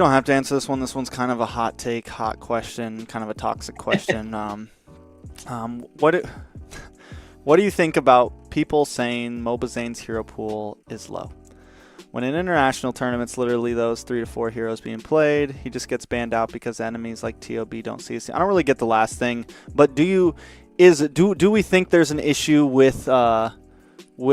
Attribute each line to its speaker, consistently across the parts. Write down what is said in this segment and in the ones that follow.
Speaker 1: don't have to answer this one. This one's kind of a hot take, hot question, kind of a toxic question. What do you think about people saying Mobazane's hero pool is low? When in international tournaments, literally those 3 to 4 heroes being played, he just gets banned out because enemies like TOB don't see us. I don't really get the last thing, but do we think there's an issue with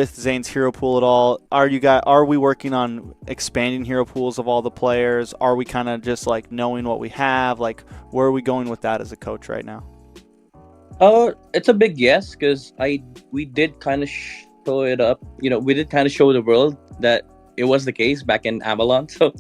Speaker 1: Zane's hero pool at all? Are we working on expanding hero pools of all the players? Are we kind of just like knowing what we have? Like, where are we going with that as a coach right now?
Speaker 2: It's a big yes, because we did kind of show it up. We did kind of show the world that it was the case back in Avalon. So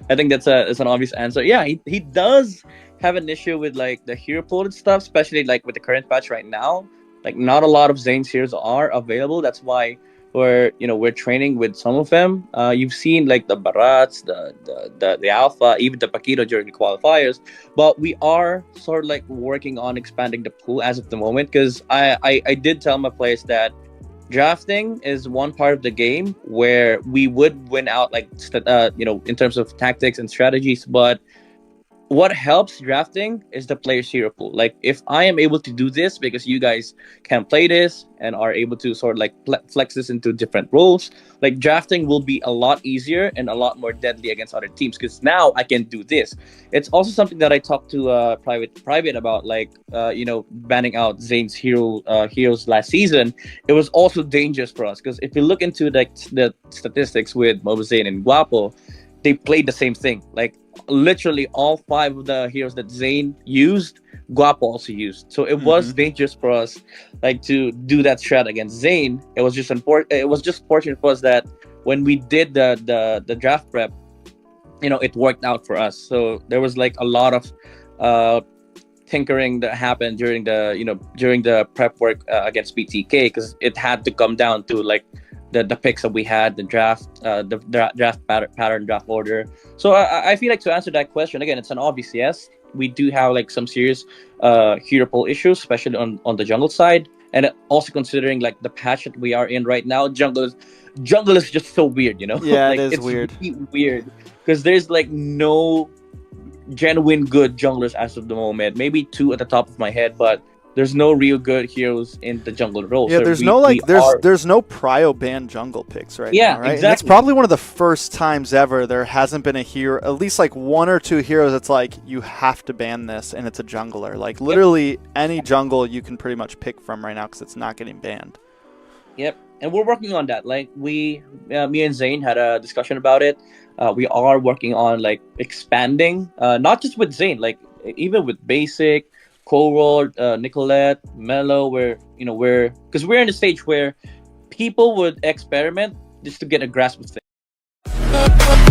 Speaker 2: I think that's an obvious answer. Yeah, he does have an issue with like the hero pool and stuff, especially like with the current patch right now. Like, not a lot of Zane's heroes are available. That's why we're training with some of them. You've seen like the Barats, the Alpha, even the Paquito during the qualifiers. But we are sort of like working on expanding the pool as of the moment, because I did tell my players that drafting is one part of the game where we would win out, like in terms of tactics and strategies, but what helps drafting is the player's hero pool. Like, if I am able to do this because you guys can play this and are able to sort of like flex this into different roles, like drafting will be a lot easier and a lot more deadly against other teams, because now I can do this. It's also something that I talked to private about, like banning out Zane's heroes last season. It was also dangerous for us, because if you look into the statistics with Mobazane and Guapo, they played the same thing. Like, literally all 5 of the heroes that Zane used, Guapo also used. So it was dangerous for us, like, to do that strat against Zane. It was just fortunate for us that when we did the draft prep, it worked out for us. So there was like a lot of tinkering that happened during the prep work against BTK, because it had to come down to like the picks that we had, the draft pattern, draft order. So I feel like, to answer that question again, it's an obvious yes. We do have like some serious hero pool issues, especially on the jungle side, and also considering like the patch that we are in right now. Jungle is just so weird,
Speaker 1: Yeah,
Speaker 2: like,
Speaker 1: it's
Speaker 2: weird, really weird, because there's like no genuine good junglers as of the moment. Maybe 2 at the top of my head, but there's no real good heroes in the jungle role.
Speaker 1: Yeah,
Speaker 2: So
Speaker 1: there's no prio ban jungle picks right now, right?
Speaker 2: Exactly.
Speaker 1: And it's probably one of the first times ever there hasn't been a hero, at least like 1 or 2 heroes that's like, you have to ban this, and it's a jungler. Like, literally any jungle you can pretty much pick from right now, because it's not getting banned.
Speaker 2: Yep, and we're working on that. Like, me and Zane had a discussion about it. We are working on like expanding, not just with Zane, like even with Basic, Coral, Nicolette, Mellow, where because we're in the stage where people would experiment just to get a grasp of things.